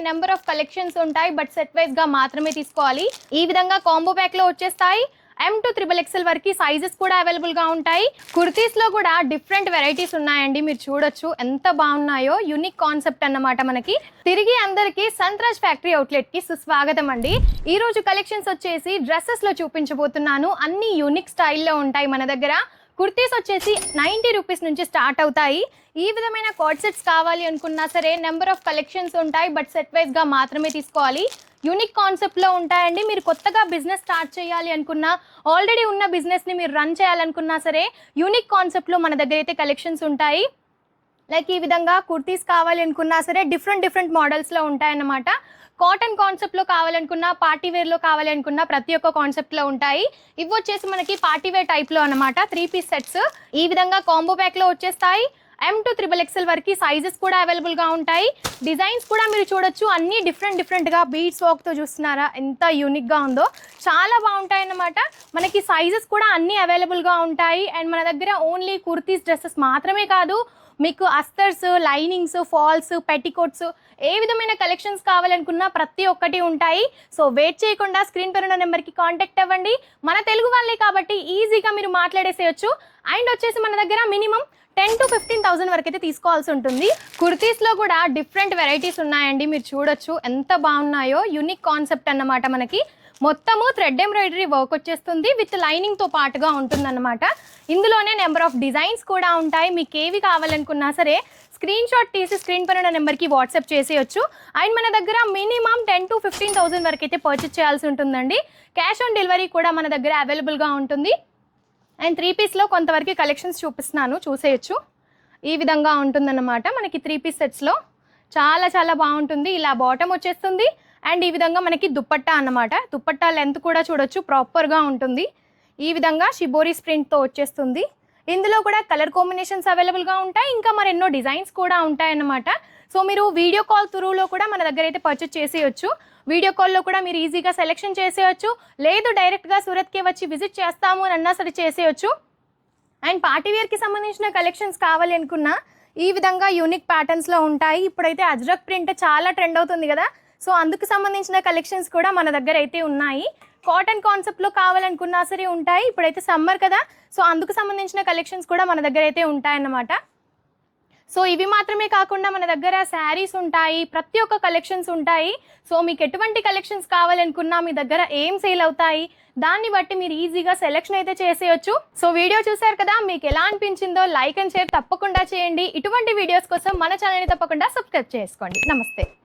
Number of collections ఉంటాయి, but set wise గా మాత్రమే తీసుకోవాలి. ఈ విధంగా కాంబో ప్యాక్ లో వచ్చేస్తాయి. M to XXL వరకు సైజెస్ కూడా అవైలబుల్ గా ఉంటాయి. కుర్తీస్ లో కూడా డిఫరెంట్ వెరైటీస్ ఉన్నాయండి, మీరు చూడొచ్చు ఎంత బాగున్నాయో. యూనిక్ కాన్సెప్ట్ అన్నమాట. మనకి తిరిగి అందరికి సంతరాజ్ ఫ్యాక్టరీ అవుట్లెట్ కి సుస్వాగతం అండి. ఈ రోజు కలెక్షన్స్ వచ్చేసి డ్రెస్సెస్ లో చూపించబోతున్నాను. అన్ని యూనిక్ స్టైల్లో ఉంటాయి మన దగ్గర. కుర్తీస్ వచ్చేసి 90 రూపీస్ నుంచి స్టార్ట్ అవుతాయి. ఈ విధమైన కోట్ సెట్స్ కావాలి అనుకున్నా సరే నెంబర్ ఆఫ్ కలెక్షన్స్ ఉంటాయి, బట్ సెట్ వైజ్ గా మాత్రమే తీసుకోవాలి. యూనిక్ కాన్సెప్ట్లో ఉంటాయండి. మీరు కొత్తగా బిజినెస్ స్టార్ట్ చేయాలి అనుకున్నా, ఆల్రెడీ ఉన్న బిజినెస్ని మీరు రన్ చేయాలనుకున్నా సరే యూనిక్ కాన్సెప్ట్లో మన దగ్గర అయితే కలెక్షన్స్ ఉంటాయి. లైక్ ఈ విధంగా కుర్తీస్ కావాలి అనుకున్నా సరే డిఫరెంట్ మోడల్స్లో ఉంటాయన్నమాట. కాటన్ కాన్సెప్ట్లో కావాలనుకున్నా, పార్టీవేర్లో కావాలి అనుకున్నా ప్రతి ఒక్క కాన్సెప్ట్లో ఉంటాయి. ఇవి వచ్చేసి మనకి పార్టీవేర్ టైప్లో అనమాట. 3 పీస్ సెట్స్ ఈ విధంగా కాంబో ప్యాక్లో వచ్చేస్తాయి. M to XXL వరకు సైజెస్ కూడా అవైలబుల్గా ఉంటాయి. డిజైన్స్ కూడా మీరు చూడొచ్చు, అన్నీ డిఫరెంట్గా బీడ్స్ వర్క్తో చూస్తున్నారా ఎంత యూనిక్గా ఉందో. చాలా బాగుంటాయి అన్నమాట. మనకి సైజెస్ కూడా అన్నీ అవైలబుల్గా ఉంటాయి. అండ్ మన దగ్గర ఓన్లీ కుర్తీస్ డ్రెస్సెస్ మాత్రమే కాదు, మీకు అస్తర్స్, లైనింగ్స్, ఫాల్స్, పెట్టికోట్స్ ఏ విధమైన కలెక్షన్స్ కావాలనుకున్నా ప్రతి ఒక్కటి ఉంటాయి. సో వెయిట్ చేయకుండా స్క్రీన్ పైన ఉన్న నెంబర్కి కాంటాక్ట్ అవ్వండి. మన తెలుగు వాళ్ళే కాబట్టి ఈజీగా మీరు మాట్లాడేసేయచ్చు. అండ్ వచ్చేసి మన దగ్గర మినిమం 10 to 15,000 వరకు అయితే తీసుకోవాల్సి ఉంటుంది. కుర్తీస్లో కూడా డిఫరెంట్ వెరైటీస్ ఉన్నాయండి, మీరు చూడొచ్చు ఎంత బాగున్నాయో. యూనిక్ కాన్సెప్ట్ అన్నమాట. మనకి మొత్తము థ్రెడ్ ఎంబ్రాయిడరీ వర్క్ వచ్చేస్తుంది, విత్ లైనింగ్తో పాటుగా ఉంటుందన్నమాట. ఇందులోనే నెంబర్ ఆఫ్ డిజైన్స్ కూడా ఉంటాయి. మీకు ఏవి కావాలనుకున్నా సరే స్క్రీన్ షాట్ తీసి స్క్రీన్ పైన నెంబర్కి వాట్సాప్ చేసేయచ్చు. అండ్ మన దగ్గర మినిమం 10 to 15,000 వరకు అయితే పర్చేస్ చేయాల్సి ఉంటుందండి. క్యాష్ ఆన్ డెలివరీ కూడా మన దగ్గర అవైలబుల్గా ఉంటుంది. అండ్ 3 పీస్లో కొంతవరకు కలెక్షన్స్ చూపిస్తున్నాను, చూసేయచ్చు. ఈ విధంగా ఉంటుందన్నమాట. మనకి 3 పీస్ సెట్స్లో చాలా బాగుంటుంది. ఇలా బాటమ్ వచ్చేస్తుంది. అండ్ ఈ విధంగా మనకి దుప్పట్టా అన్నమాట. దుప్పట్టా లెంత్ కూడా చూడొచ్చు, ప్రాపర్గా ఉంటుంది. ఈ విధంగా షిబోరీస్ ప్రింట్తో వచ్చేస్తుంది. ఇందులో కూడా కలర్ కాంబినేషన్స్ అవైలబుల్గా ఉంటాయి, ఇంకా మరెన్నో డిజైన్స్ కూడా ఉంటాయన్నమాట. సో మీరు వీడియో కాల్ త్రూలో కూడా మన దగ్గర అయితే పర్చేస్ చేసేయచ్చు. వీడియో కాల్లో కూడా మీరు ఈజీగా సెలెక్షన్ చేసేయచ్చు, లేదు డైరెక్ట్గా సూరత్కే వచ్చి విజిట్ చేస్తాము అని అన్నా సరే చేసేయచ్చు. అండ్ పార్టీవేర్కి సంబంధించిన కలెక్షన్స్ కావాలి అనుకున్నా ఈ విధంగా యూనిక్ ప్యాటర్న్స్లో ఉంటాయి. ఇప్పుడైతే అజ్రక్ ప్రింట్ చాలా ట్రెండ్ అవుతుంది కదా, సో అందుకు సంబంధించిన కలెక్షన్స్ కూడా మన దగ్గర అయితే ఉన్నాయి. కాటన్ కాన్సెప్ట్లో కావాలనుకున్నా సరే ఉంటాయి. ఇప్పుడైతే సమ్మర్ కదా, సో అందుకు సంబంధించిన కలెక్షన్స్ కూడా మన దగ్గర అయితే ఉంటాయన్నమాట. సో ఇవి మాత్రమే కాకుండా మన దగ్గర శారీస్ ఉంటాయి, ప్రతి ఒక్క కలెక్షన్స్ ఉంటాయి. సో మీకు ఎటువంటి కలెక్షన్స్ కావాలనుకున్నా, మీ దగ్గర ఏం సేల్ అవుతాయి దాన్ని బట్టి మీరు ఈజీగా సెలెక్షన్ అయితే చేసేయచ్చు. సో వీడియో చూసారు కదా, మీకు ఎలా అనిపించిందో లైక్ అండ్ షేర్ తప్పకుండా చేయండి. ఇటువంటి వీడియోస్ కోసం మన ఛానల్ని తప్పకుండా సబ్స్క్రైబ్ చేసుకోండి. నమస్తే.